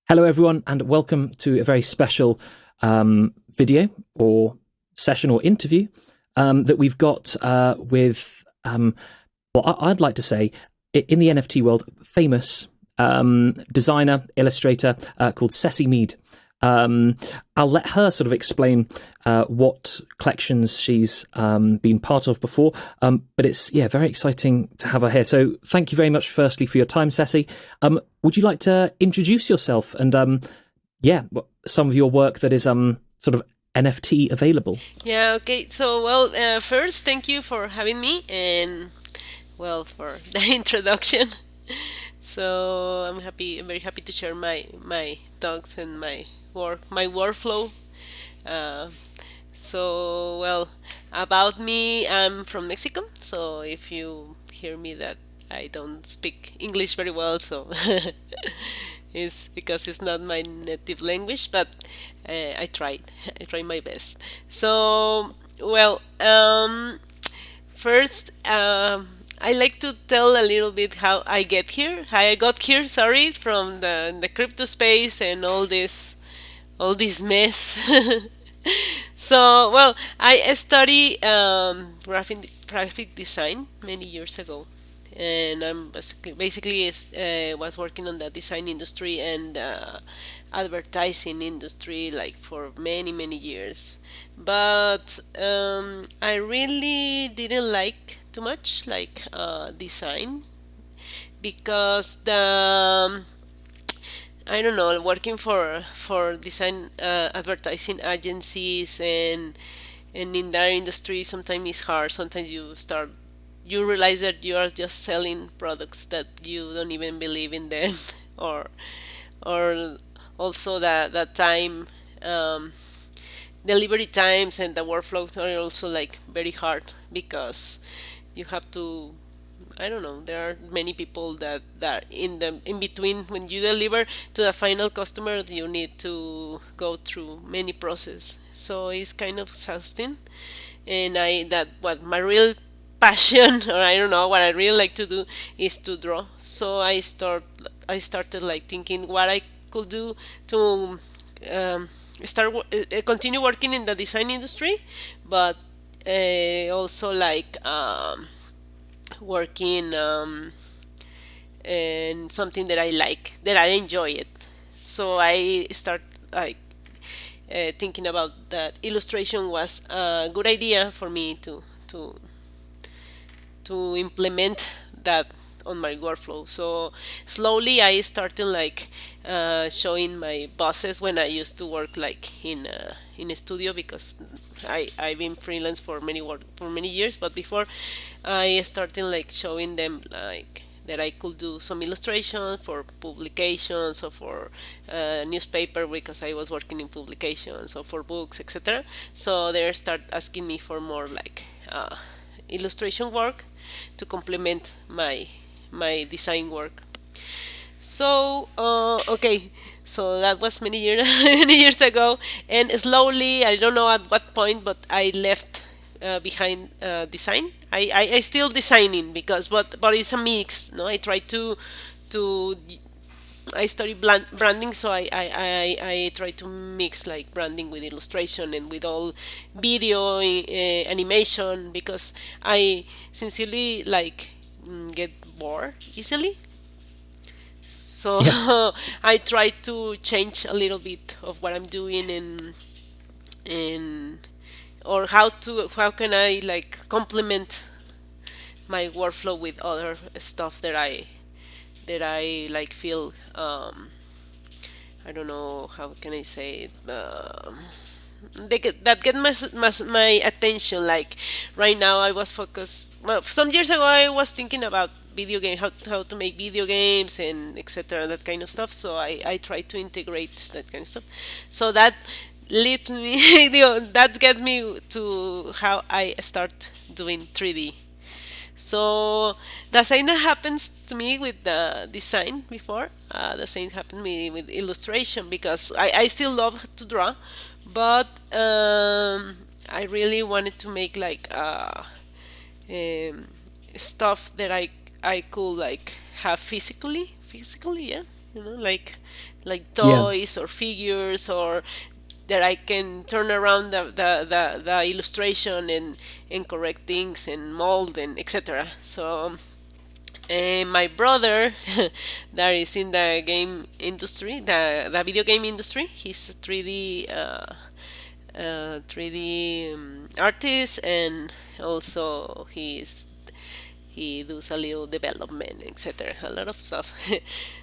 Hello, everyone, and welcome to a very special video or session or interview that we've got with, I'd like to say, in the NFT world, famous designer, illustrator called Cecy Meade. I'll let her sort of explain what collections she's been part of before, but it's very exciting to have her here. So thank you very much, firstly, for your time, Cecy. Would you like to introduce yourself and some of your work that is sort of NFT available? Yeah, okay. So, first, thank you for having me and, for the introduction. So, I'm very happy to share my thoughts and my workflow. Uh, about me, I'm from Mexico. So, if you hear me that I don't speak English very well, so it's because it's not my native language, but I tried. I tried my best. So, first, I like to tell a little bit how I got here. Sorry, from the crypto space and all this mess. So, I study graphic design many years ago, and I'm was working on the design industry and advertising industry like for many years. But I really didn't like too much like design because the I don't know, working for design advertising agencies and in that industry sometimes it's hard. Sometimes you realize that you are just selling products that you don't even believe in them, or or also that time delivery times and the workflows are also like very hard because you have to, I don't know. There are many people that in between when you deliver to the final customer, you need to go through many process. So it's kind of exhausting. And I that what my real passion or I don't know what I really like to do is to draw. So I started like thinking what I could do to um, continue working in the design industry, but also like working and something that I like, that I enjoy it. So I start like thinking about that illustration was a good idea for me to implement that on my workflow. So slowly I started like showing my bosses when I used to work like in a studio because I've been freelance for many years. But before I started like showing them like that I could do some illustration for publications or for newspaper because I was working in publications or for books, etc. So they start asking me for more like illustration work to complement my design work. So so that was many years many years ago, and slowly I don't know at what point, but I left behind design. I still designing because but it's a mix. No, I try to I study branding, so I try to mix like branding with illustration and with all video animation because I sincerely like get bored easily. So Yeah. I try to change a little bit of what I'm doing and or how can I like complement my workflow with other stuff that I like feel I don't know how can I say it. That get my attention. Like right now, I was focused. Well, some years ago, I was thinking about video game, how to make video games and etc. That kind of stuff. So I try to integrate that kind of stuff. So that leads me, that gets me to how I start doing 3D. So the same that happens to me with the design before, the same happened to me with illustration because I still love to draw, but I really wanted to make like um, stuff that I could like have physically, yeah, you know, like Yeah. toys or figures, or that I can turn around the illustration and correct things and mold and etc. So my brother that is in the game industry, the video game industry, he's a 3D artist, and also he does a little development, etc. A lot of stuff.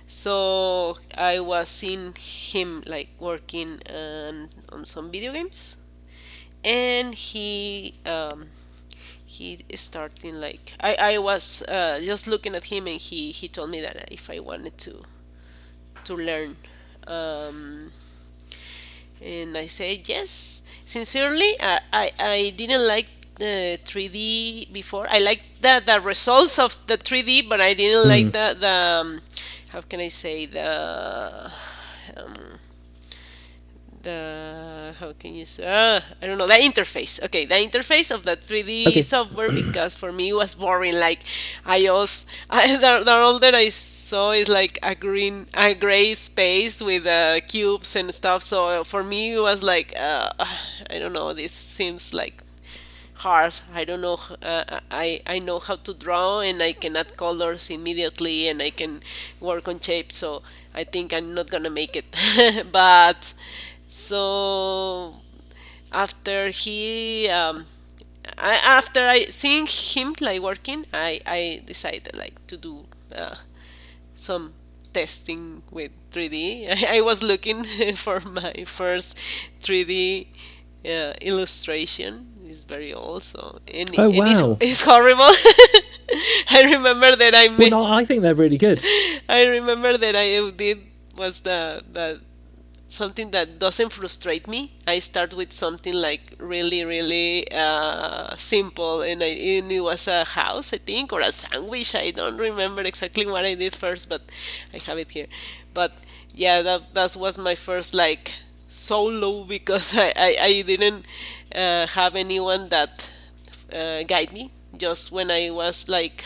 So I was seeing him like working on some video games, and he is starting like I was just looking at him, and he told me that if I wanted to learn, um, and I said yes. Sincerely, I didn't like the 3D before. I liked the results of the 3D, but I didn't like Mm. the how can I say, um, the how can you say, I don't know, the interface. Okay, the interface of the 3D Okay. software, because for me it was boring. Like the all that I saw is like a gray space with cubes and stuff. So for me it was like I don't know. This seems like hard. I don't know. I know how to draw, and I can add colors immediately, and I can work on shape. So I think I'm not gonna make it. But so after after I seeing him like working, I decided like to do some testing with 3D. I was looking for my first 3D illustration. It's very old, so Oh and wow. it's horrible. I remember that Well, no, I think they're really good. I remember that I did was the something that doesn't frustrate me. I start with something like really, really simple, and it was a house, I think, or a sandwich. I don't remember exactly what I did first, but I have it here. But yeah, that was my first like solo, because I didn't have anyone that guide me. Just when I was like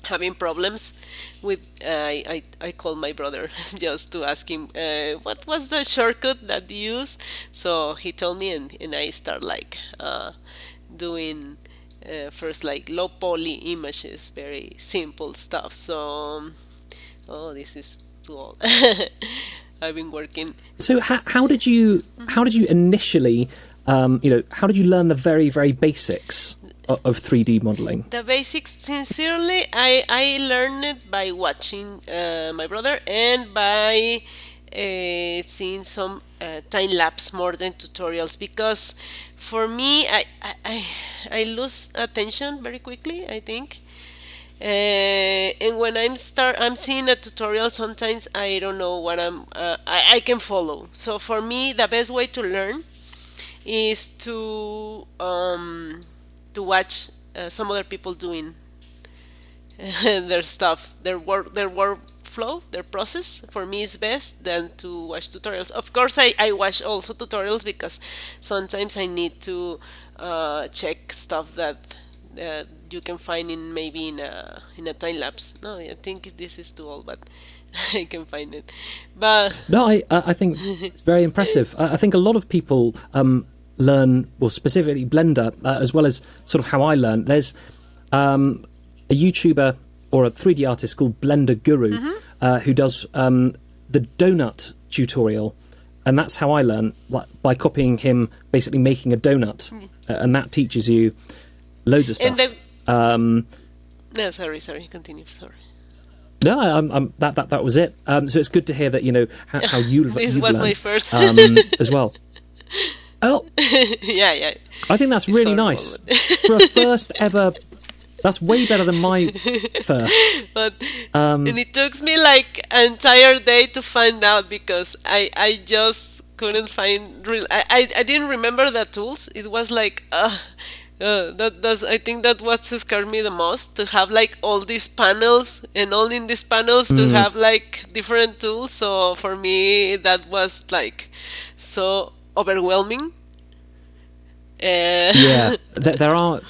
having problems with I called my brother just to ask him what was the shortcut that you use. So he told me, and I start like doing first like low poly images, very simple stuff. So oh, this is too old. I've been working. So how did you initially how did you learn the very very basics of 3D modeling? The basics, sincerely, I learned it by watching my brother, and by seeing some time lapse more than tutorials, because for me I lose attention very quickly, I think. And when I'm seeing a tutorial, sometimes I don't know what I can follow. So for me the best way to learn is to watch some other people doing their stuff, their workflow, their process. For me, is best than to watch tutorials. Of course, I watch also tutorials, because sometimes I need to check stuff that you can find in maybe in a time lapse. No, I think this is too old, but I can find it. But No, I think it's very impressive. I think a lot of people learn, well, specifically Blender, as well as sort of how I learned. There's a YouTuber or a 3D artist called Blender Guru who does the donut tutorial, and that's how I learned, like, by copying him, basically making a donut, and that teaches you loads of stuff. no, sorry, continue. Sorry. No, that was it. So it's good to hear that how you've This you've was learned, my first. as well. Oh, Yeah. I think that's It's really horrible, nice for a first ever. That's way better than my first. But and it took me like an entire day to find out, because I just couldn't find real. I didn't remember the tools. It was like that's I think that what scared me the most, to have like all these panels, and all in these panels to have like different tools. So for me that was like so overwhelming. Yeah, there are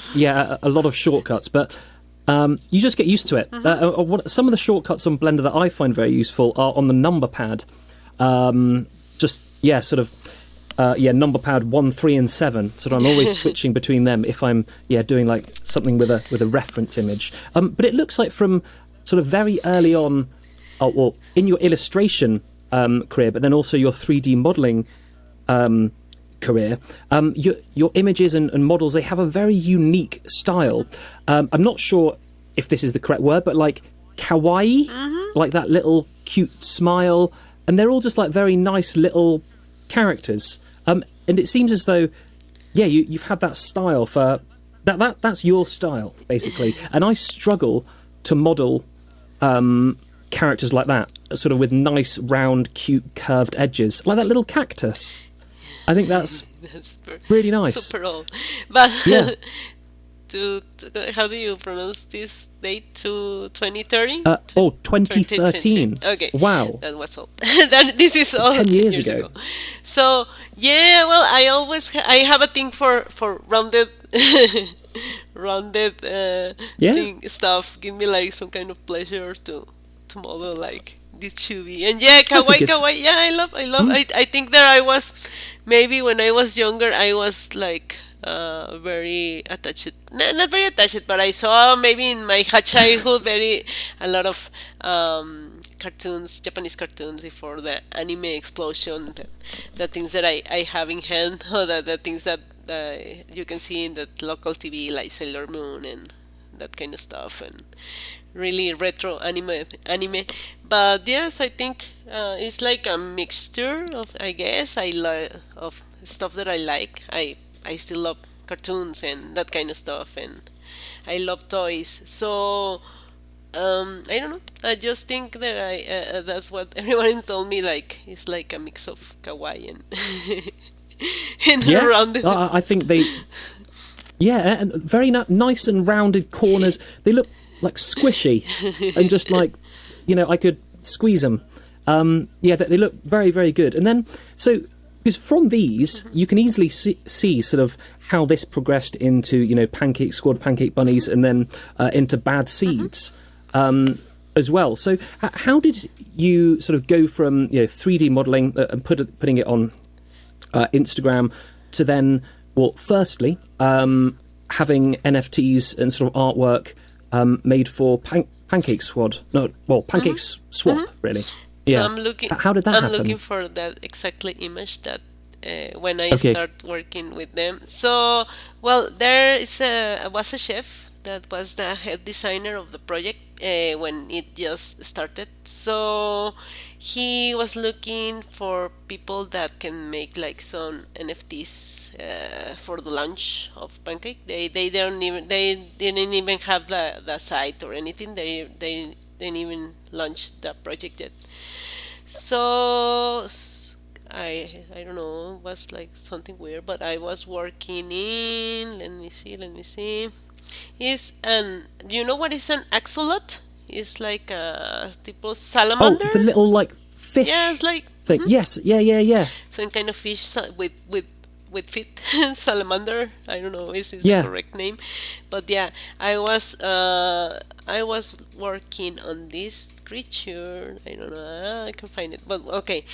a lot of shortcuts, but You just get used to it. Some of the shortcuts on Blender that I find very useful are on the number pad. Number pad 1, 3, and 7. So I'm always switching between them if I'm doing like something with a reference image. But it looks like from sort of very early on, in your illustration career, but then also your 3D modeling career, your images and models, they have a very unique style. I'm not sure if this is the correct word, but like kawaii, like that little cute smile, and they're all just like very nice little characters. And it seems as though, you've had that style for that's your style basically. And I struggle to model characters like that, sort of with nice, round, cute, curved edges, like that little cactus. I think that's really nice. Super old. But Yeah. how do you pronounce this date? To 2030? 2013. Okay. Wow. That was all. This is all 10 years ago. So well, I have a thing for rounded thing stuff. Give me like some kind of pleasure to model like this chubby and kawaii. Yeah, I love. I think that I was maybe when I was younger, I was like very attached. Not very attached, but I saw maybe in my childhood a lot of cartoons, Japanese cartoons before the anime explosion. The things that I have in hand, or the things that you can see in the local TV, like Sailor Moon and that kind of stuff, and really retro anime. But yes, I think it's like a mixture of, I guess, of stuff that I like. I still love cartoons and that kind of stuff, and I love toys. So I don't know. I just think that that's what everyone told me. Like it's like a mix of kawaii and rounded. I think they. Yeah, and very nice and rounded corners. They look like squishy, and just like, I could squeeze them. They look very, very good. And then, because from these, you can easily see sort of how this progressed into, Pancake Squad, Pancake Bunnies, and then into Bad Seeds as well. So how did you sort of go from 3D modeling and putting it on Instagram to then, well, firstly, having NFTs and sort of artwork made for Pancakeswap? Pancakeswap, really. Yeah. So how did that happen? I'm looking for that exactly image that when I start working with them. So, well, was a chef that was the head designer of the project when it just started. So he was looking for people that can make like some NFTs for the launch of Pancake. They didn't even have the site or anything. They didn't even launch the project yet. So I don't know, it was like something weird, but I was working in, let me see. Do you know what is an axolot? It's like a type of salamander. Oh, the little like fish. Yeah, it's like thing. Yes, yeah. Some kind of fish with feet, salamander. I don't know, is the correct name, but yeah, I was working on this creature. I don't know, I can find it, but okay.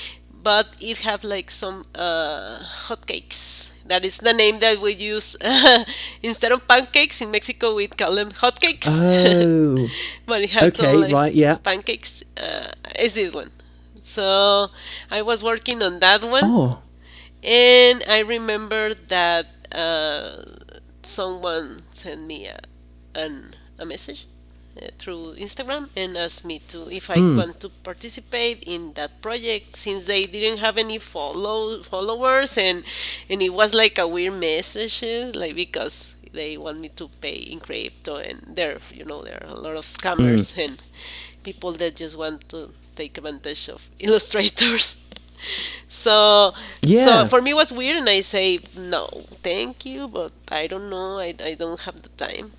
But it have like some hotcakes. That is the name that we use instead of pancakes in Mexico. We call them hotcakes. Oh, but it has okay, some, right, yeah. Pancakes. Is this one? So I was working on that one. Oh. And I remember that someone sent me a message through Instagram and asked me if I want to participate in that project, since they didn't have any followers, and it was like a weird message, like because they want me to pay in crypto, and there are a lot of scammers and people that just want to take advantage of illustrators. So for me it was weird, and I say no, thank you, but I don't know, I don't have the time.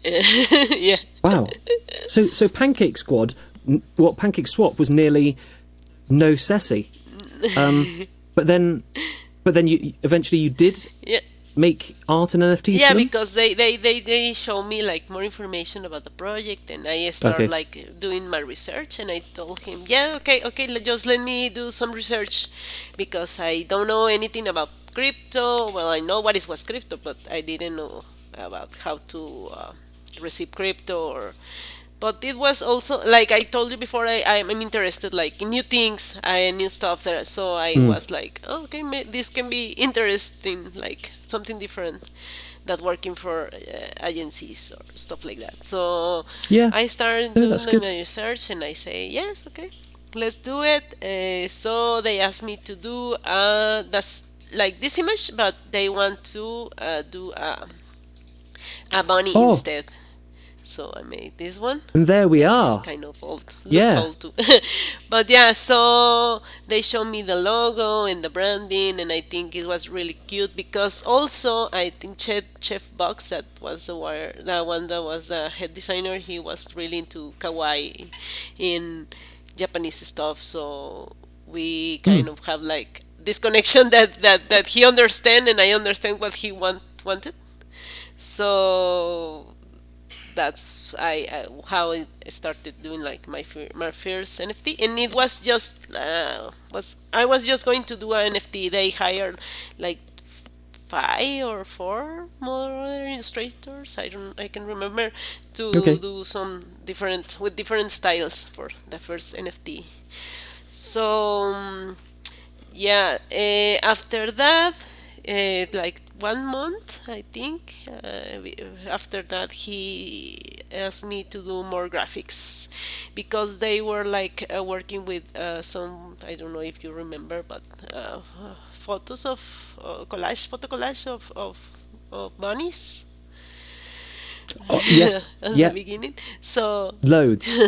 Yeah. Wow. So Pancake Squad, Pancakeswap was nearly no Cecy. But then you eventually you did make art and NFTs Yeah, for them? because they show me like more information about the project, and I start Okay. like doing my research, and I told him, yeah, okay, okay, just let me do some research because I don't know anything about crypto. Well, I know what is was crypto, but I didn't know about how to receive crypto, or but it was also like I told you before, I'm interested like in new things, new stuff there, so I was like, oh, okay, this can be interesting, like something different that working for agencies or stuff like that. So Yeah. I started No, doing that's good. my research, and I say yes, okay, let's do it. So they asked me to do that's like this image, but they want to do a bunny Oh, instead. So I made this one. and there we It's are. kind of old, looks Yeah. old too. But yeah, so they showed me the logo and the branding, and I think it was really cute because also I think Chef Box, that was the one that was the head designer, he was really into kawaii in Japanese stuff. So we kind of have like this connection that he understand and I understand what he wanted. So that's I how I started doing like my first NFT, and it was just was I was just going to do an NFT. They hired like five or four more illustrators. I can remember to Okay. do some different with different styles for the first NFT. So yeah, after that, like 1 month, I think. After that, he asked me to do more graphics because they were like working with some. I don't know if you remember, but photos of photo collage of bunnies Oh, yes. at the Yeah. beginning. So Loads.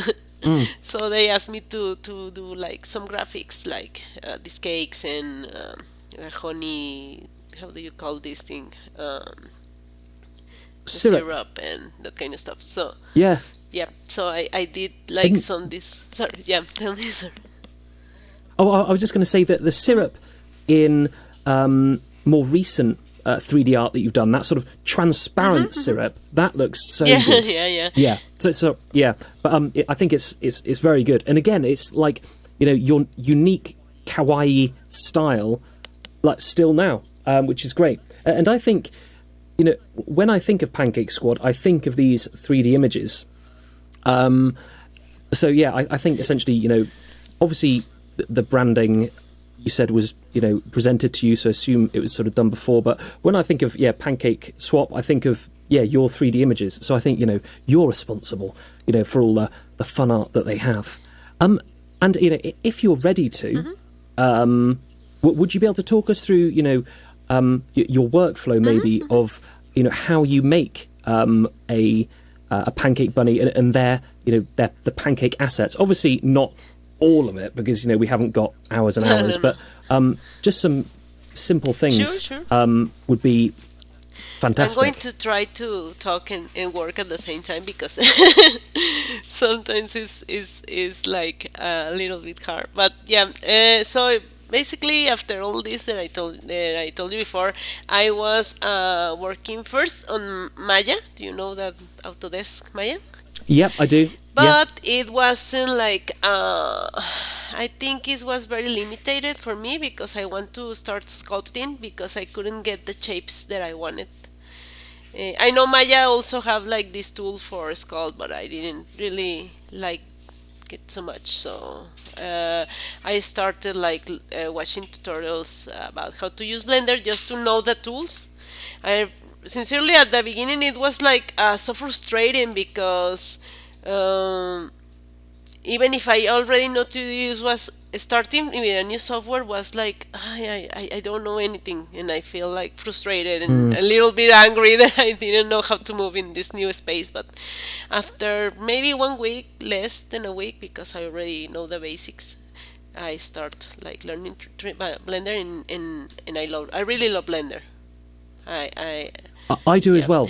so they asked me to do like some graphics, like these cakes and honey. How do you call this thing? The Syrup. syrup and that kind of stuff. So Yeah. yeah, so I did like And some this. Sorry, yeah, tell me, sir. oh, I was just going to say that the syrup in more recent 3D art that you've done, that sort of transparent syrup, that looks so Yeah, good. yeah, yeah. Yeah. So yeah, but I think it's very good. And again, it's like, you know, your unique kawaii style, like still now, which is great. And I think, you know, when I think of Pancake Squad, I think of these 3D images. So yeah, I think essentially, you know, obviously the branding you said was, you know, presented to you, so I assume it was sort of done before. But when I think of Pancakeswap, I think of your 3D images. So I think, you know, you're responsible, you know, for all the fun art that they have. And you know, if you're ready to, would you be able to talk us through, you know, your workflow maybe of, you know, how you make a pancake bunny and their, you know, the pancake assets? Obviously not all of it, because, you know, we haven't got hours and hours, but just some simple things Sure. would be I'm fantastic. going to try to talk and work at the same time because sometimes it's like a little bit hard. But yeah, so basically after all this that I told you before, I was working first on Maya. Do you know that Autodesk Maya? Yep, I do. Yeah. But it wasn't like I think it was very limited for me because I want to start sculpting because I couldn't get the shapes that I wanted. I know Maya also have like this tool for sculpt, but I didn't really like it so much. So I started like watching tutorials about how to use Blender just to know the tools. I sincerely at the beginning it was like so frustrating because even if I already know to use was starting with a new software was like I don't know anything, and I feel like frustrated and a little bit angry that I didn't know how to move in this new space. But after maybe 1 week, less than a week, because I already know the basics, I start like learning Blender, and I really love Blender. I I do as yeah. well.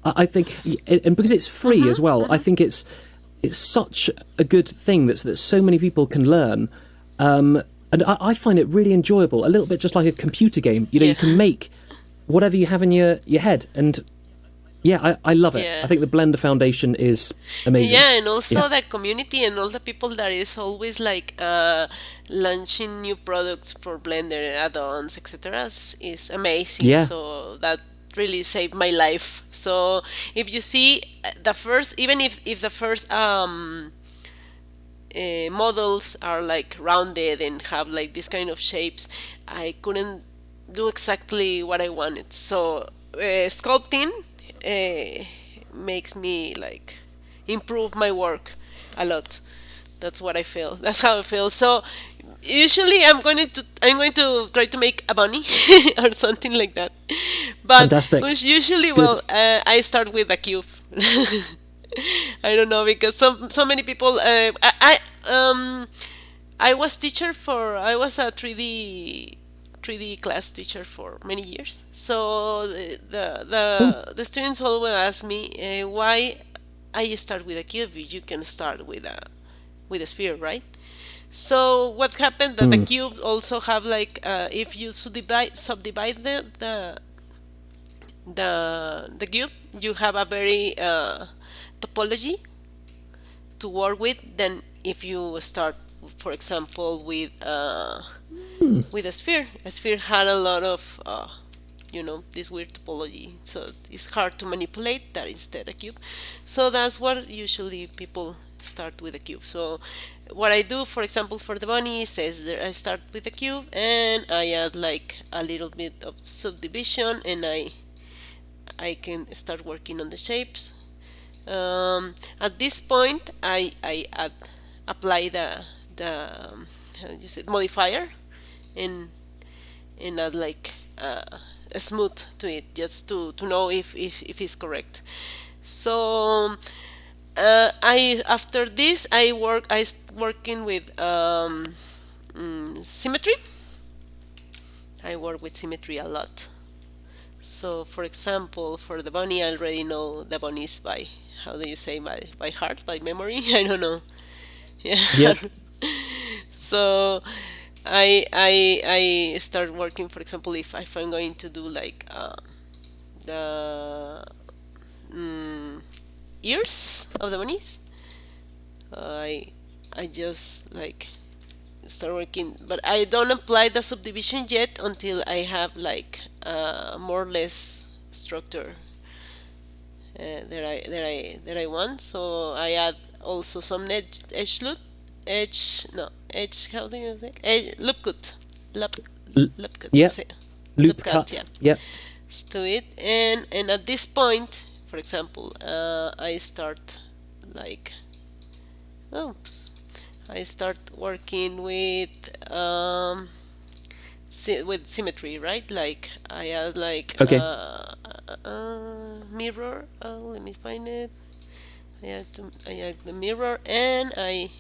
I think, and because it's free as well, I think it's such a good thing that so many people can learn. And I find it really enjoyable, a little bit just like a computer game. You know, Yeah. you can make whatever you have in your head. And yeah, I love it. Yeah. I think the Blender Foundation is amazing. Yeah, and also the community and all the people that is always like launching new products for Blender, add-ons, etc. is amazing. Yeah. So that really saved my life. So if you see the first, even if the first models are like rounded and have like this kind of shapes, I couldn't do exactly what I wanted. So sculpting makes me like improve my work a lot. That's what I feel. That's how I feel. So usually I'm going to try to make a bunny or something like that. But Fantastic. usually, Good. I start with a cube. I don't know, because so many people. I was a 3D class teacher for many years. So the students always ask me why I start with a cube. You can start with a sphere, right? So what happened that the cube also have like if you subdivide the cube, you have a very topology to work with than if you start, for example, with a sphere. A sphere had a lot of this weird topology, so it's hard to manipulate that instead a cube. So that's what usually people start with a cube. So what I do, for example, for the bunny is that I start with a cube and I add like a little bit of subdivision, and I can start working on the shapes. At this point, I apply the how do you say, modifier, and add like a smooth to it, just to know if it's correct. So I after this I working with symmetry. I work with symmetry a lot. So for example, for the bunny, I already know the bunnies by, how do you say, by heart, by memory. I don't know. Yeah. Yep. So I start working, for example, if I'm going to do like the ears of the bunnies, I just like start working, but I don't apply the subdivision yet until I have like more or less structure that I want. So I add also some edge, how do you say, loop cut, loop loop cut, Yeah. Loop loop cut. yeah, Yep. to it. And at this point, for example, I start like, oops, I start working with symmetry, right? Like I add like Okay. mirror. Let me find it. I add the mirror, and I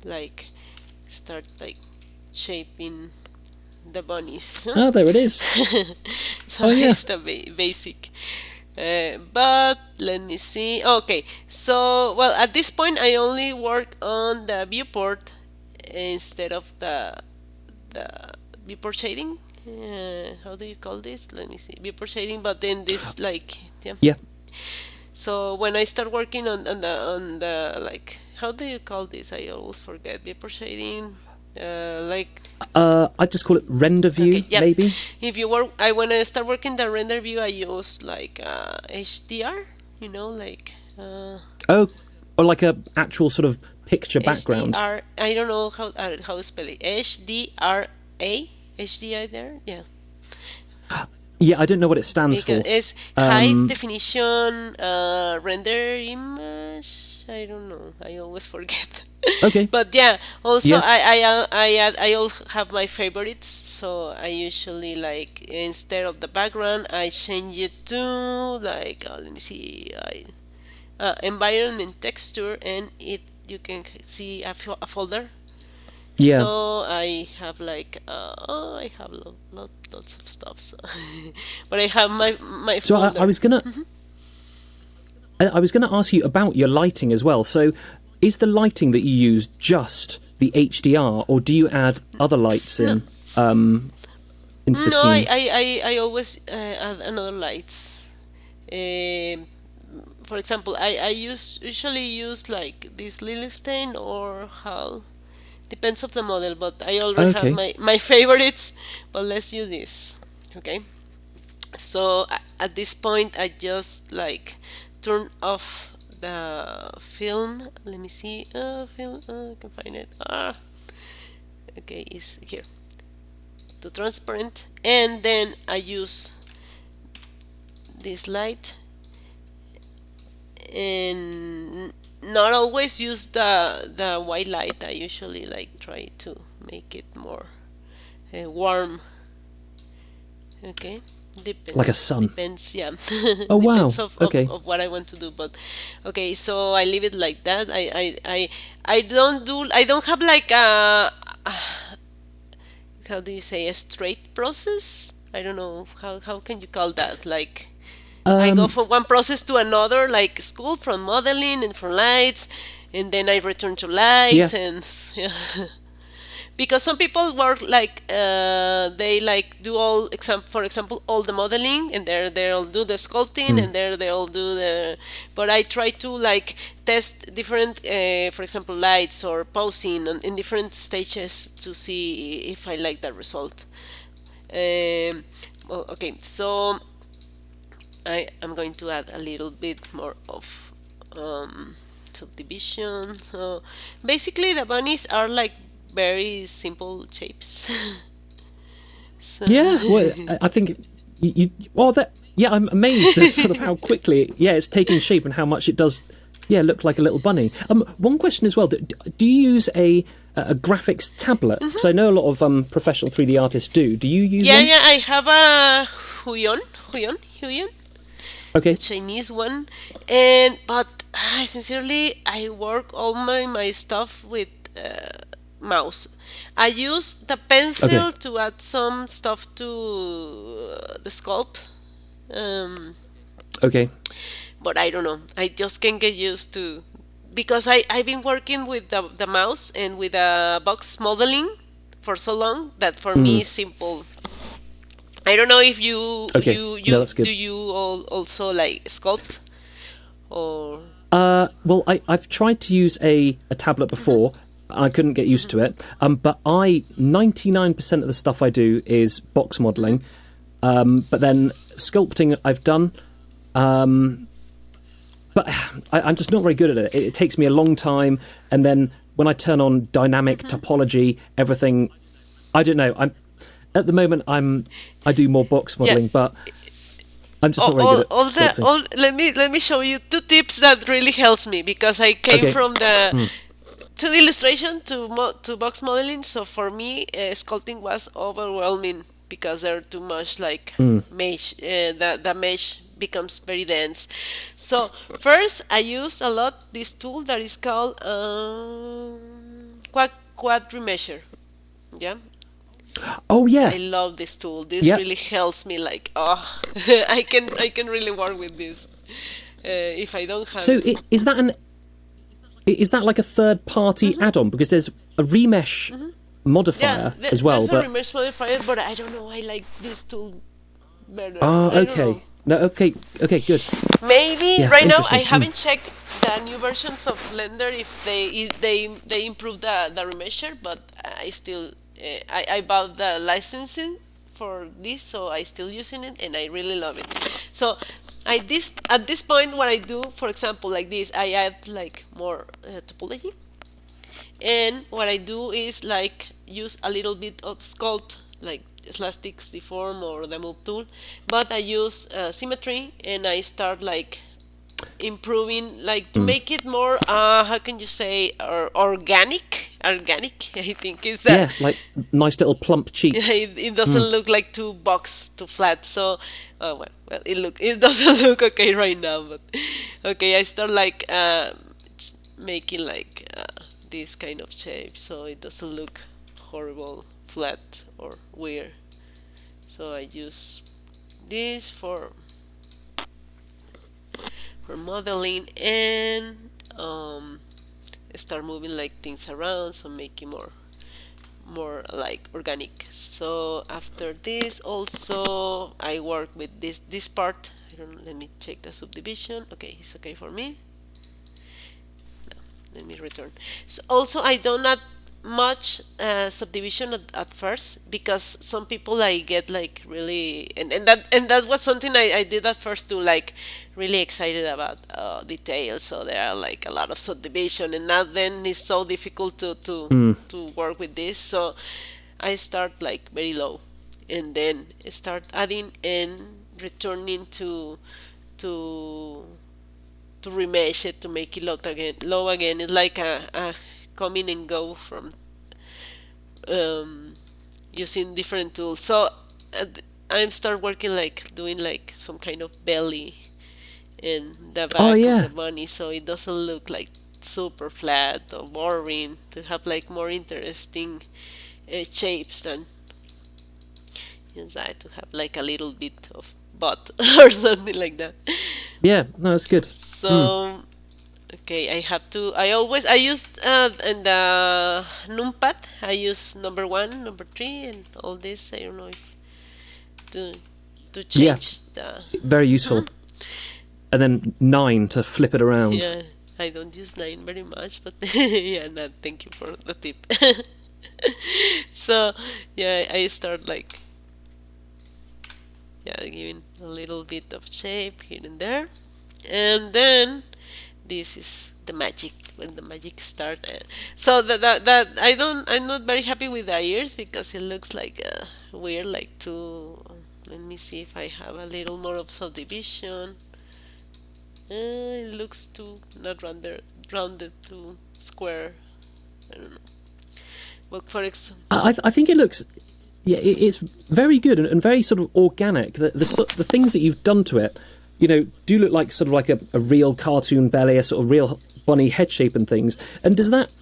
like start like shaping the bunnies. Oh, there it is. So Oh, yeah. it's the basic. But let me see. Okay, so well, at this point I only work on the viewport instead of the viewport shading. How do you call this? Let me see. Viewport shading, but then this like, yeah. Yeah. So when I start working on the like, how do you call this? I always forget. Viewport shading. Like, I just call it render view, okay, yeah. maybe. If you work, when I start working the render view, I use like HDR. Like Oh, or like a actual sort of picture background. HDR. I don't know how to spell it. HDRA. HDI there. Yeah. Yeah, I don't know what it stands Because for. it's high definition render image. I don't know. I always forget. Okay. But yeah, also Yeah. I all have my favorites. So I usually like, instead of the background, I change it to like, let me see, environment texture, and you can see a folder. Yeah. So I have like I have lots of stuff. So but I have my So folder. I was gonna, I was gonna ask you about your lighting as well. So, is the lighting that you use just the HDR, or do you add other lights in? into the No, I scene? I, I always add another lights. Um, for example, I usually use like this lily stain or hal. Depends of the model, but I already have Okay. my favorites. But let's use this. Okay. So at this point, I just like turn off the film. Let me see. Film. I can find it. Okay, it's here. To transparent, and then I use this light, and not always use the white light. I usually like try to make it more warm. Okay, Like a sun. depends, yeah. Oh Depends wow. Okay. of what I want to do. But okay, so I leave it like that. I don't have like a, how do you say, a straight process. I don't know how can you call that, like I go Um. from one process to another, like school, from modeling and from lights, and then I return to Yeah. lights, and yeah. Because some people work like they like do all for example all the modeling, and there they'll do the sculpting, Mm. and there they'll do the. But I try to like test different, for example, lights or posing in different stages to see if I like the result. Well, okay, so I am going to add a little bit more of subdivision. So basically, the bunnies are like very simple shapes. So Yeah. Well, I think you. Well, that. Yeah, I'm amazed at sort of how quickly. Yeah, it's taking shape and how much it does. Yeah, look like a little bunny. One question as well. Do you use a graphics tablet? Because I know a lot of professional 3D artists do. Do you use yeah, one? yeah, I have a Huion, the Okay. Chinese one, and but sincerely, I work all my stuff with mouse. I use the Okay. pencil to add some stuff to the sculpt, um, Okay. but I don't know. I just can't get used to, because I've been working with the mouse and with box modeling for so long that for me Mm. is simple. I don't know if Okay. No, that's good. you also like sculpt or. Well, I've tried to use a tablet before. I couldn't get used to it. But 99% of the stuff I do is box modeling. But then sculpting I've done. But I'm just not very good at it. It takes me a long time. And then when I turn on dynamic topology, everything, I don't know. At the moment I do more box Yeah, modeling, but I'm just not very good at sculpting. let me show you two tips that really helps me, because I came Okay. from the Mm. to the illustration to box modeling. So for me, sculpting was overwhelming because they're too much like Mm. mesh. The mesh becomes very dense. So first, I use a lot this tool that is called quad remesher. Yeah, Oh yeah. I love this tool. This Yeah. really helps me. Like, oh, I can really work with this. If I don't have So it. is that like a third party add-on, because there's a remesh Yeah, modifier as well, there's a but reverse modifier, but I don't know. I like this tool better. ah, I don't know. okay. No, okay. Okay, good. Maybe Yeah, right now I interesting. haven't checked the new versions of Blender if they improved the remesher, but I still I bought the licensing for this, so I still using it and I really love it. So I this at this point, what I do, for example, like this, I add like more topology, and what I do is like use a little bit of sculpt, like elastics deform or the move tool, but I use symmetry, and I start like improving, like to make it more how can you say, organic. I think is that Yeah, like nice little plump cheeks. it doesn't look like too flat. So it doesn't look okay right now, but okay, I start like making like this kind of shape so it doesn't look horrible, flat or weird. So I use this for modeling, and start moving like things around, so making more like organic. So after this, also I work with this part. I don't. Let me check the subdivision. Okay, it's okay for me. Let me return. So also I do not much subdivision at first, because some people I get like really, and that was something I did at first too, like really excited about details. So there are like a lot of subdivision, and now then it's so difficult to work with this. So I start like very low, and then start adding and returning to to remesh it to make it low again. It's like a coming and go from um, using different tools. So I'm start working like doing like some kind of belly in the Oh back of yeah. the bunny, so it doesn't look like super flat or boring, to have like more interesting shapes than inside, to have like a little bit of butt or something like that. Yeah, no, that's good. So okay, I have to. I use in the numpad. I use number one, number three, and all this. I don't know if to Yeah, change the. very useful. And then 9 to flip it around. Yeah, I don't use nine very much, but yeah, no, thank you for the tip. So yeah, I start like, yeah, giving a little bit of shape here and there, and then this is the magic, when the magic start. So that I'm not very happy with the ears, because it looks like weird, like too. Let me see if I have a little more of subdivision. It looks too not rounded to square. I don't know. But for example, I think it looks, yeah, it's very good and very sort of organic. The things that you've done to it, do look like sort of like a real cartoon belly, a sort of real bunny head shape and things. And does that,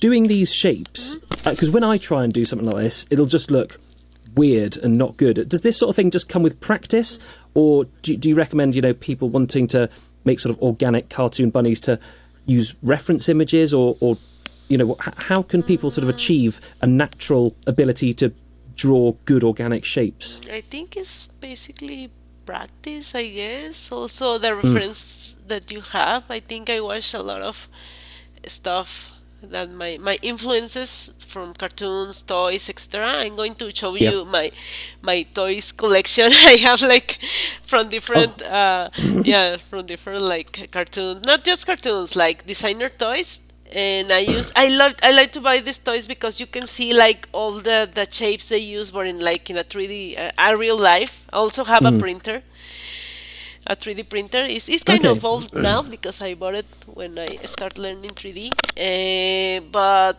doing these shapes, because when I try and do something like this, it'll just look weird and not good. Does this sort of thing just come with practice, or do you recommend, people wanting to make sort of organic cartoon bunnies to use reference images, or how can people sort of achieve a natural ability to draw good organic shapes? I think it's basically practice, I guess. Also, the reference that you have. I think I watch a lot of stuff that my influences from cartoons, toys, etc. I'm going to show Yeah. you my toys collection. I have like from different yeah, from different like cartoons, not just cartoons, like designer toys. And I like to buy these toys because you can see like all the shapes they use, but in like in a 3D, a real life. I also have a 3D printer. It's kind Okay. of old now, because I bought it when I started learning 3D. But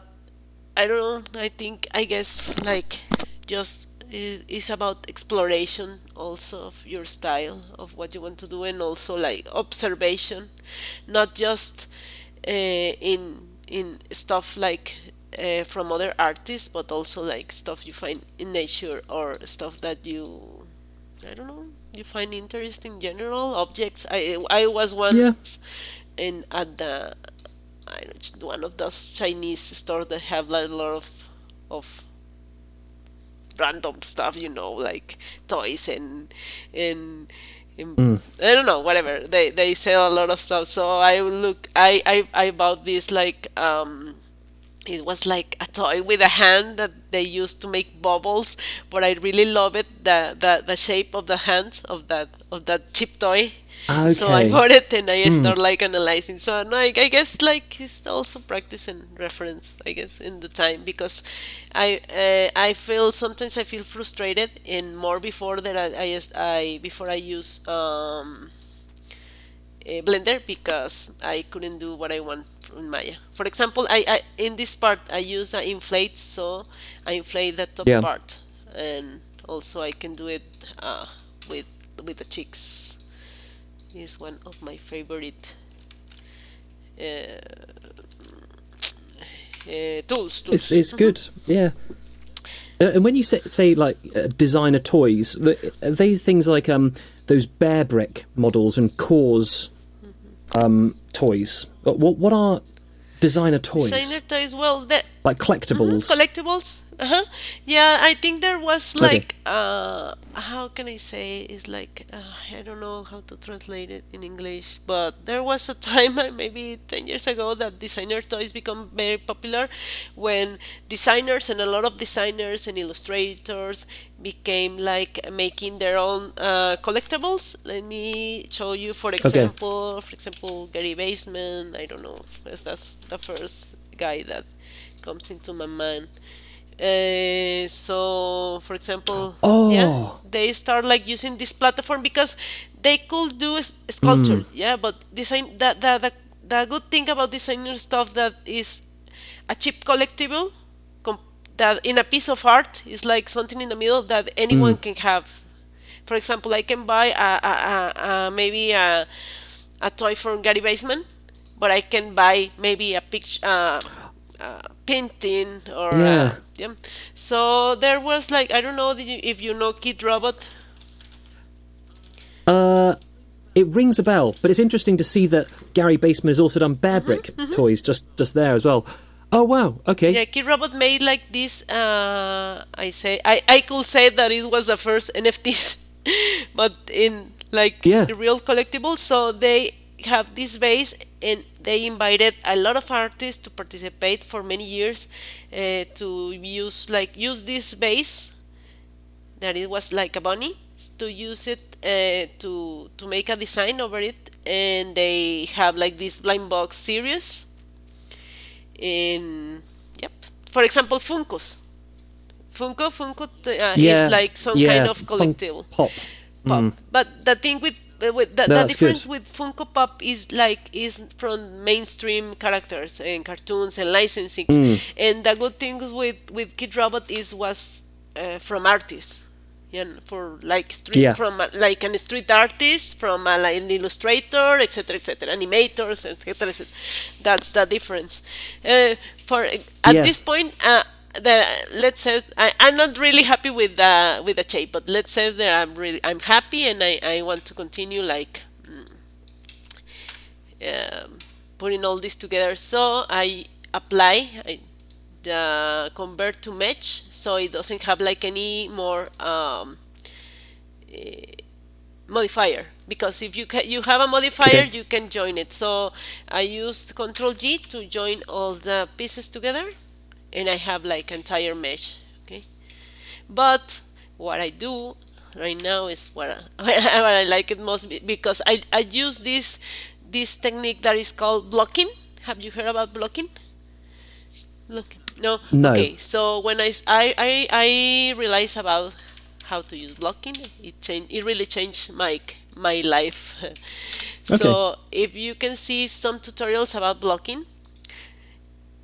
I don't know. I guess like just it's about exploration also of your style, of what you want to do, and also like observation, not just in stuff like from other artists, but also like stuff you find in nature, or stuff that I don't know, you find interesting, general objects. I was Yeah. once in at the I don't know, one of those Chinese stores that have like a lot of random stuff, like toys and I don't know, whatever. They sell a lot of stuff. So I bought this like it was like a toy with a hand that they used to make bubbles, but I really love it, the shape of the hands of that chip toy. So I Okay. bought it and I start like analyzing. So no, I guess like it's also practice and reference, I guess, in the time, because I feel sometimes I feel frustrated, and more before that before I use Blender, because I couldn't do what I want in Maya. For example, I in this part I use a inflate, so I inflate the top Yeah. part, and also I can do it with the cheeks. Is one of my favorite uh, tools. It's good. Yeah. And when you say like designer toys, are they things like those bear brick models and cores toys? What are designer toys, Designer toys. Well, that like collectibles. collectibles. Uh-huh. Yeah, I think there was Okay. like how can I say, it's like I don't know how to translate it in English, but there was a time maybe 10 years ago that designer toys become very popular when designers and a lot of designers and illustrators became like making their own collectibles. Let me show you, Okay. for example, Gary Baseman. I don't know, that's the first guy that comes into my mind. So, for example, yeah, Oh. they start like using this platform because they could do sculpture, yeah. But design, the good thing about designer stuff that is a cheap collectible, com- that in a piece of art is like something in the middle that anyone can have. For example, I can buy maybe a toy from Gary Baseman, but I can buy maybe a picture, painting, or Yeah. yeah. So there was like, I don't know if you know Kid Robot. Uh, it rings a bell, but it's interesting to see that Gary Baseman has also done Bear Brick toys just there as well. Oh wow. Okay. Yeah, Kid Robot made like this. I could say that it was the first NFTs, but in like Yeah. real collectibles. So they have this base, and they invited a lot of artists to participate for many years, to use this base, that it was like a bunny, to use it, to make a design over it, and they have like this blind box series. In Yep, for example, Funko is Yeah. like some kind Yeah. of Funk collectible pop. pop. But the thing with No, the that's good. difference with Funko Pop is like is from mainstream characters and cartoons and licensing. And the good thing with Kid Robot is was from artists. Yeah, for like street, Yeah. from like an street artist, from like an illustrator, etc., etc., animators, etc., etc. That's the difference. For At Yeah. this point, let's say I'm not really happy with the shape, but let's say that I'm happy, and I want to continue like putting all this together. So I apply the convert to mesh, so it doesn't have like any more modifier, because if you have a modifier, Okay. you can join it. So I used Control G to join all the pieces together, and I have like entire mesh. Okay, but what I do right now is what I like it most, because I use this technique that is called blocking. Have you heard about blocking? Look, no. No. Okay, so when I realized about how to use blocking, it really changed my life. Okay. So if you can see some tutorials about blocking,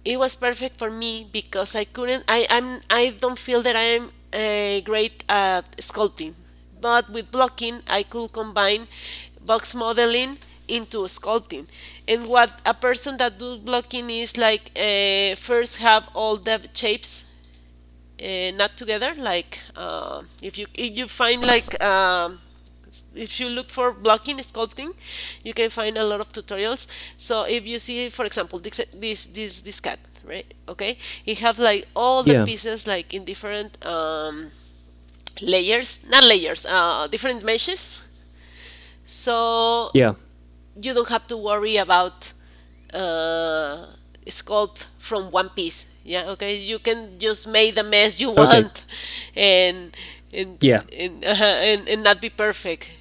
it was perfect for me, because I don't feel that I am great at sculpting, but with blocking I could combine box modeling into sculpting. And what a person that do blocking is like, first have all the shapes not together, like if you find like if you look for blocking sculpting, you can find a lot of tutorials. So if you see, for example, this cat, right? Okay, it have like all the Yeah. pieces like in different layers, not layers, different meshes. So Yeah. you don't have to worry about uh, sculpt from one piece. Yeah, okay. You can just make the mess you Okay. want, and and Yeah. and not be perfect.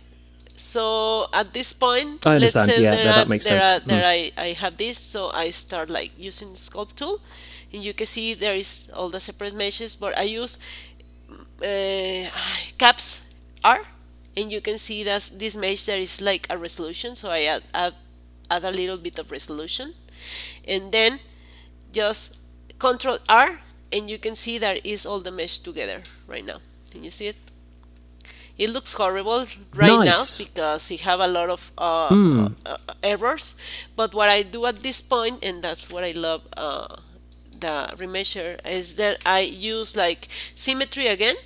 So at this point, I let's understand. say Yeah. That makes sense. I have this, so I start like using sculpt tool, and you can see there is all the separate meshes, but I use uh, caps R, and you can see that this mesh there is like a resolution, so I add a little bit of resolution, and then just Control R, and you can see that is all the mesh together right now. Can you see it? It looks horrible right now Nice. because it have a lot of errors. But what I do at this point, and that's what I love, the remeasure, is that I use like symmetry again.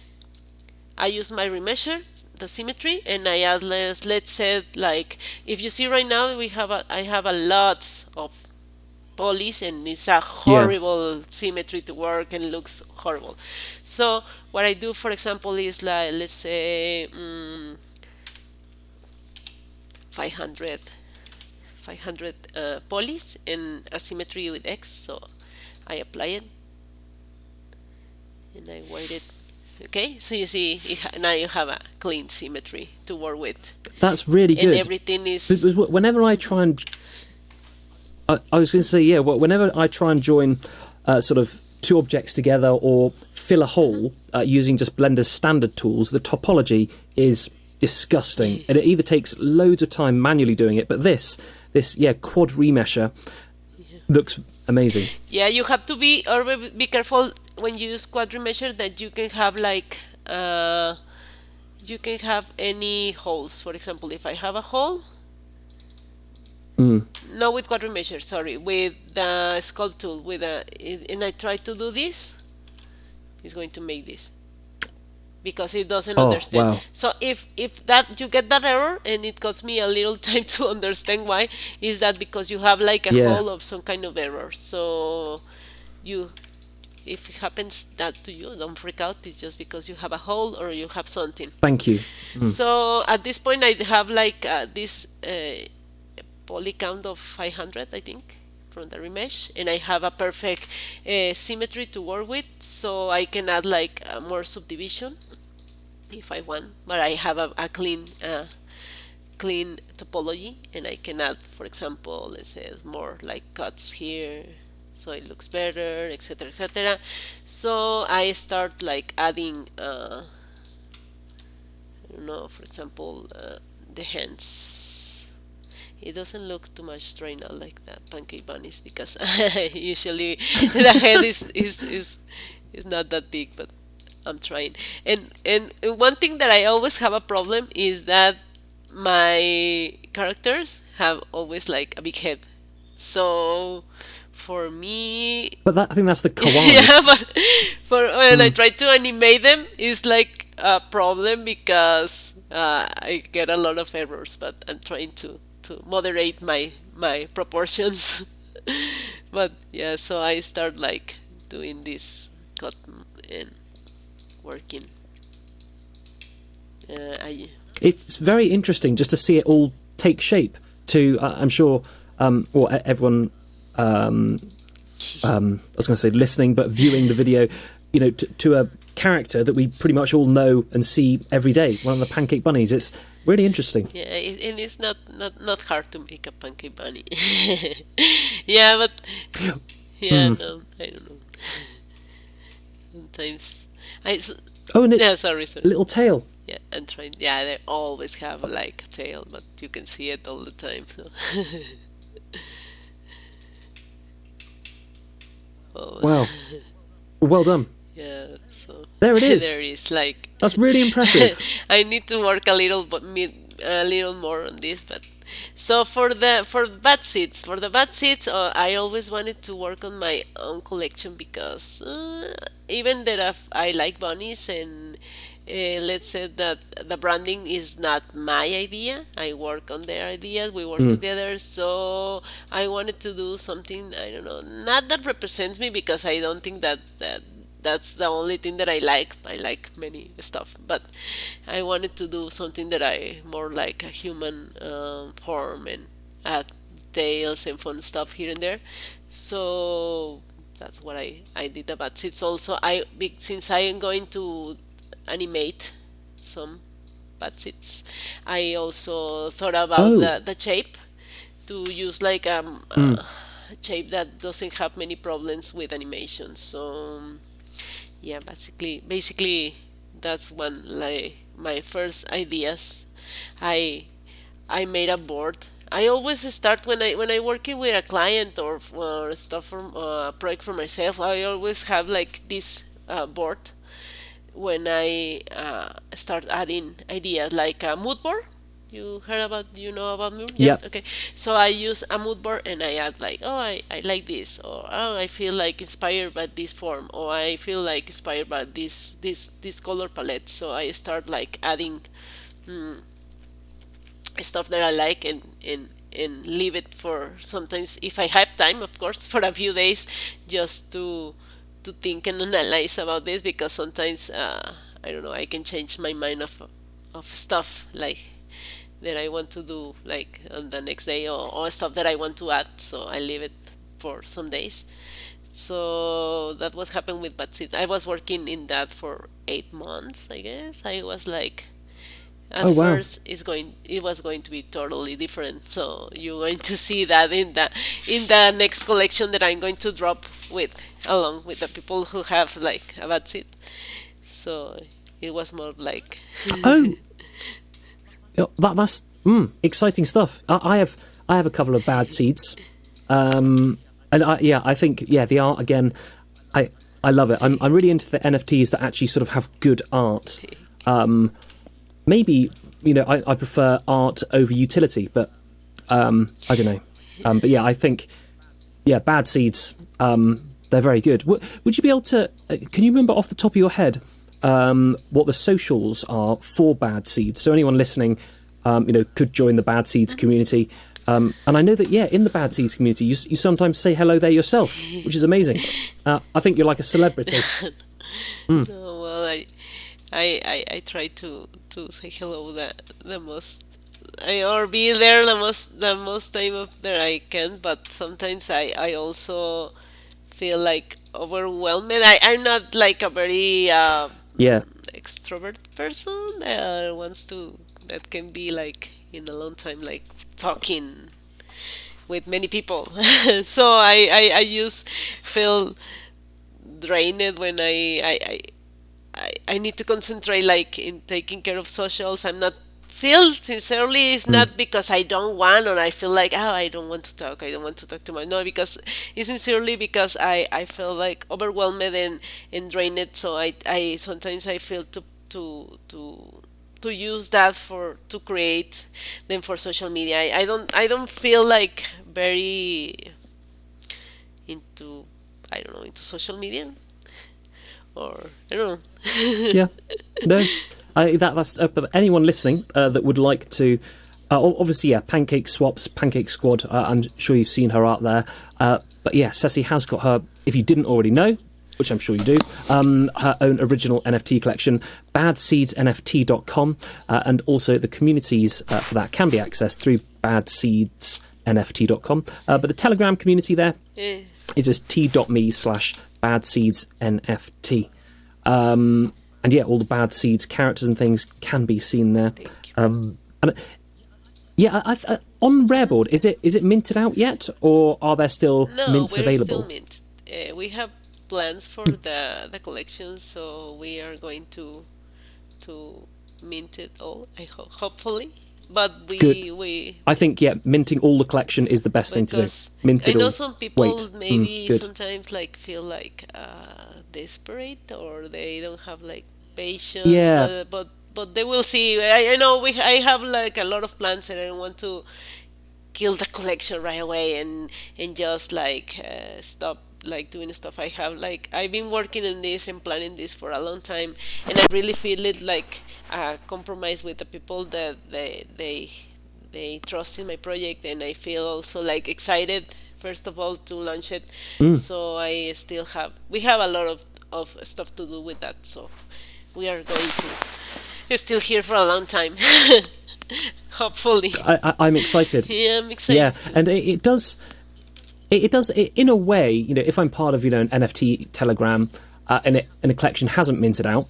I use my remeasure, the symmetry, and I add let's say like, if you see right now, I have a lots of polys, and it's a Yeah. horrible symmetry to work and looks horrible. So what I do, for example, is like, let's say 500 polys and asymmetry with X. So I apply it and I wait it. Okay, so you see, now you have a clean symmetry to work with, That's really and good. everything is. Because whenever I try and, I was going to say, yeah, whenever I try and join sort of two objects together or fill a hole using just Blender's standard tools, the topology is disgusting, and it either takes loads of time manually doing it, but this quad remesher looks amazing. Yeah, you have to be careful when you use quad remesher that you can have like you can have any holes. For example, if I have a hole, not with quad remesher, sorry, with the sculpt tool, and I try to do this, it's going to make this because it doesn't understand. Wow. So if that you get that error, and it costs me a little time to understand why, is that because you have like a Yeah. hole of some kind of error. So you if it happens that to you, don't freak out. It's just because you have a hole or you have something. Thank you. So at this point I have like this poly count of 500, I think, from the remesh, and I have a perfect symmetry to work with, so I can add like more subdivision if I want, but I have a clean topology, and I can add, for example, let's say more like cuts here so it looks better, etc., etc. So I start like adding I don't know, for example, the hands. It doesn't look too much right now like the pancake bunnies because usually the head is not that big, but I'm trying. And one thing that I always have a problem is that my characters have always like a big head. So for me, But I think that's the kawaii. yeah, but for when I try to animate them, it's like a problem because I get a lot of errors. But I'm trying to moderate my proportions. But yeah, so I start like doing this cut and working. I It's very interesting just to see it all take shape. I'm sure, everyone. I was going to say listening, but viewing the video, to a character that we pretty much all know and see every day. One of the pancake bunnies. It's really interesting. Yeah, and it's not hard to make a pancake bunny. Yeah, but yeah, no, I don't know. Sometimes Oh, and yeah, sorry. a little tail. Yeah, and trying. Yeah, they always have like a tail, but you can see it all the time. So. Oh, Wow. Well done. yeah. So There it is. there is like. That's really impressive. I need to work a little, but a little more on this. But so for the bad seeds, I always wanted to work on my own collection because even that I like bunnies, and let's say that the branding is not my idea. I work on their ideas. We work together. So I wanted to do something, I don't know, not that represents me because I don't think that's the only thing that I like. I like many stuff, but I wanted to do something that I more like a human form and add tails and fun stuff here and there. So that's what I did about seeds. Also, since I am going to animate some bad seeds, I also thought about Oh. the shape to use like shape that doesn't have many problems with animation. So yeah, basically that's one like my first ideas. I I made a board. I always start when I working with a client or stuff from a project for myself. I always have like this board when I start adding ideas like a mood board. You know about mood? Yeah. Yep. Okay. So I use a mood board and I add like, oh, I like this, or oh, I feel like inspired by this form, or I feel like inspired by this color palette. So I start like adding stuff that I like, and and leave it for sometimes if I have time, of course, for a few days, just to think and analyze about this, because sometimes I don't know, I can change my mind of stuff like that I want to do like on the next day, or stuff that I want to add, so I leave it for some days. So that what happened with Batsit. I was working in that for 8 months, I guess. I was like, at Oh wow. first it was going to be totally different. So you're going to see that in the next collection that I'm going to drop with along with the people who have like a Batsit. So it was more like Oh, yeah, that's exciting stuff. I have a couple of bad seeds, and I think the art again. I I love it. I'm really into the NFTs that actually sort of have good art. Maybe I prefer art over utility, but I don't know. But yeah, I think bad seeds. They're very good. Would you be able to? Can you remember off the top of your head what the socials are for bad seeds? So anyone listening, could join the bad seeds community. And I know that in the bad seeds community, you sometimes say hello there yourself, which is amazing. I think you're like a celebrity. no, well, I try to say hello the most or be there the most time of that I can, but sometimes I also feel like overwhelmed. I'm not like a very Yeah, extrovert person that wants to that can be like in a long time like talking with many people. So I just feel drained when I need to concentrate like in taking care of socials. I'm not feel sincerely it's not because I don't want or I feel like I don't want to talk too much. No, because it's sincerely because I feel like overwhelmed and drained. So I sometimes I feel to use that for to create them for social media. I don't feel like very into I don't know into social media or I don't know. yeah. No, that's but anyone listening that would like to. Obviously, Pancake Squad. I'm sure you've seen her out there. But yeah, Cecy has got her. If you didn't already know, which I'm sure you do, her own original NFT collection, badseedsnft.com, and also the communities for that can be accessed through badseedsnft.com. But the Telegram community there Eh, is just t.me/badseedsnft. And all the bad seeds characters and things can be seen there. thank you. And on Rareboard, is it minted out yet, or are there still No, mints we're still available? mint. We have plans for the collection, so we are going to mint it all. Hopefully, but Good. we I think minting all the collection is the best thing to do. because Mint I it know all. some people Wait. maybe Good. sometimes like feel like desperate or they don't have like patience, Yeah. but they will see. I know I have like a lot of plans and I don't want to kill the collection right away and just like stop like doing stuff. I've been working on this and planning this for a long time, and I really feel it like a compromise with the people that they trust in my project, and I feel also like excited first of all to launch it. So we have a lot of stuff to do with that, so we are going to still here for a long time. Hopefully. I'm excited. Yeah, I'm excited Yeah, too. and it does. It does. In a way, if I'm part of an NFT Telegram, and a collection hasn't minted out.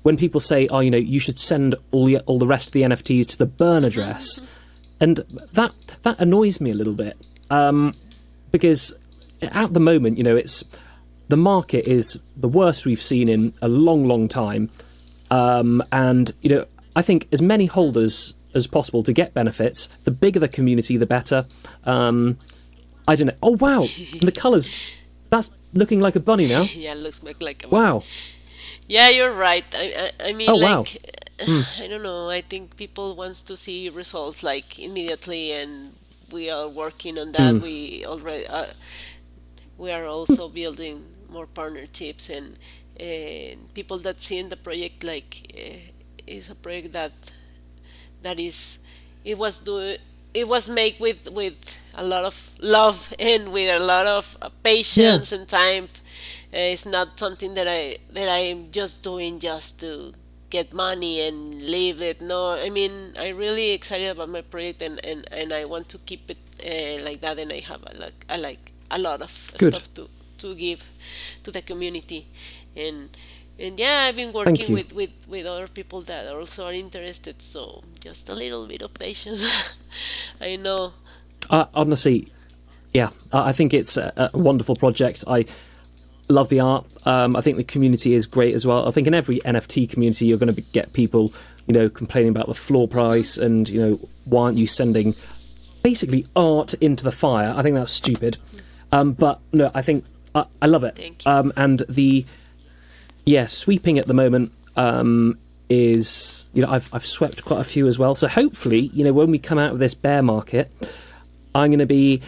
When people say, "Oh, you should send all the rest of the NFTs to the burn address," and that annoys me a little bit, because at the moment, it's the market is the worst we've seen in a long, long time, and I think as many holders as possible to get benefits. The bigger the community, the better. I don't know. Oh wow, and the colours. That's looking like a bunny now. Yeah, looks like a bunny. Wow. Yeah, you're right. I mean, Oh wow. like, I don't know. I think people wants to see results like immediately, and we are working on that. We are also building more partnerships and people that see in the project like is a project that is it was do it was made with a lot of love and with a lot of Yeah. patience and time. It's not something that I'm just doing just to get money and leave it. No, I mean, I'm really excited about my project, and I want to keep it like that. And I have a lot of Good. stuff to give to the community, and yeah, I've been Thank working you. with other people that also are interested. So just a little bit of patience. I know. Honestly, yeah, I think it's a wonderful project. I love the art. I think the community is great as well. I think in every NFT community, you're going to get people, complaining about the floor price and, why aren't you sending basically art into the fire? I think that's stupid. But no, I think I love it. Thank you. And sweeping at the moment is, I've swept quite a few as well. So hopefully, when we come out of this bear market, I'm going to be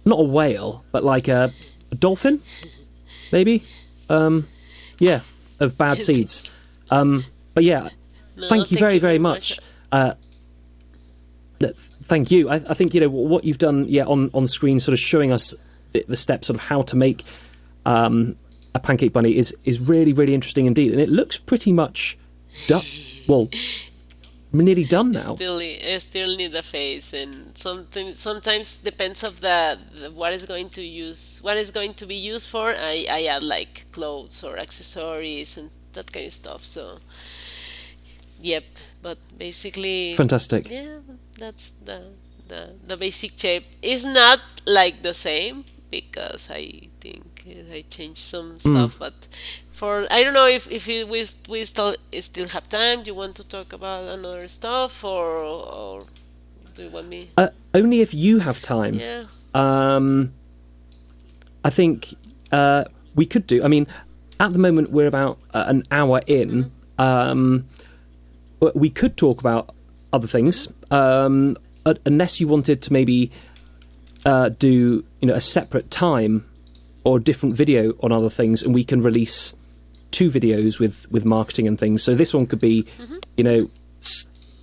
not a whale, but like a dolphin, maybe. Of bad seeds. But yeah, No, thank you very, very much. Thank you. I think what you've done, on screen, sort of showing us the steps, sort of how to make a pancake bunny is really, really interesting indeed, and it looks pretty much done. Well, nearly done now. Still need a face, and sometimes depends of what is going to be used for. I add like clothes or accessories and that kind of stuff. So yep, but basically, Fantastic. yeah, that's the basic shape. Is not like the same because I think I changed some stuff, but for I don't know if we still have time. Do you want to talk about another stuff, or do you want me? Only if you have time. Yeah. I think we could do. I mean, at the moment we're about an hour in. We could talk about other things, unless you wanted to maybe do a separate time or a different video on other things, and we can release 2 videos with marketing and things. So this one could be,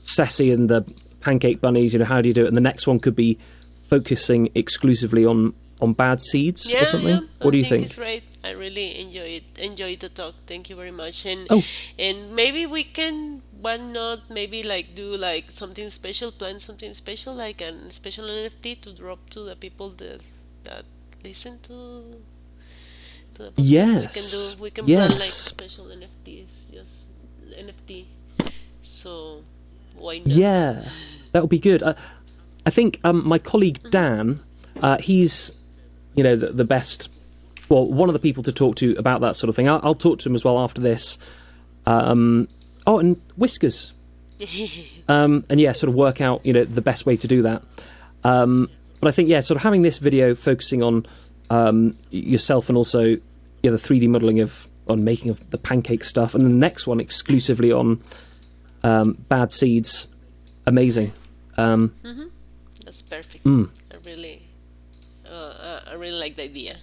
Cecy and the pancake bunnies. How do you do it? And the next one could be focusing exclusively on bad seeds or something. Yeah. What do you I think? It's right. I really enjoy the talk. Thank you very much. Oh. And maybe we can, why not, maybe like do like something special, plan something special, like a special NFT to drop to the people that listen to the podcast. Yes. We can plan like Yes. special NFTs, just NFT. So why not? Yeah, that would be good. I think my colleague Dan, he's the best. Well, one of the people to talk to about that sort of thing. I'll talk to him as well after this. And Whiskers. And sort of work out the best way to do that. But I think sort of having this video focusing on yourself, and also the 3D modeling on making of the pancake stuff, and the next one exclusively on bad seeds. Amazing. That's perfect. I really like the idea,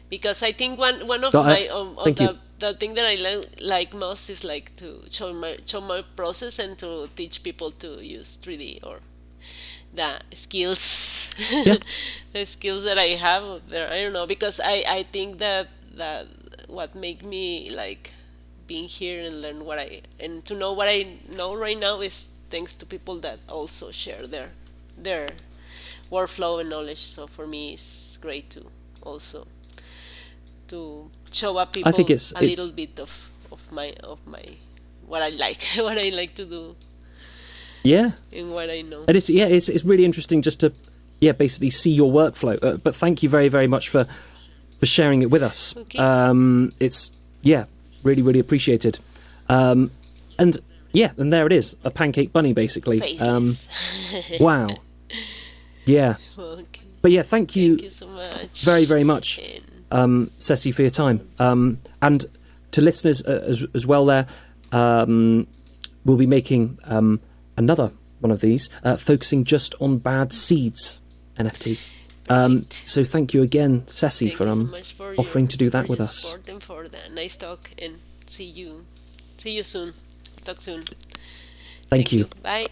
because I think one of my thank you. the thing that I like most is like to show my process and to teach people to use 3D, or the skills, Yeah. the skills that I have there. I don't know, because I think that what make me like being here and learn and to know what I know right now is thanks to people that also share their workflow and knowledge. So for me, it's great to also to show up people I think it's little bit of my what I like what I like to do yeah, and what I know. and it's really interesting just to basically see your workflow. But thank you very, very much for sharing it with us. Okay. It's really, really appreciated. And there it is, a pancake bunny basically. Faces. Wow. Yeah. Okay. But thank you So much. very, very much, And Cecy, for your time. And to listeners as well there, we'll be making another one of these, focusing just on bad seeds NFT. So thank you again, Cecy, thank for you so much for offering to do that for with your us. support and for the nice talk, and see you soon. Talk soon. Thank you. Bye.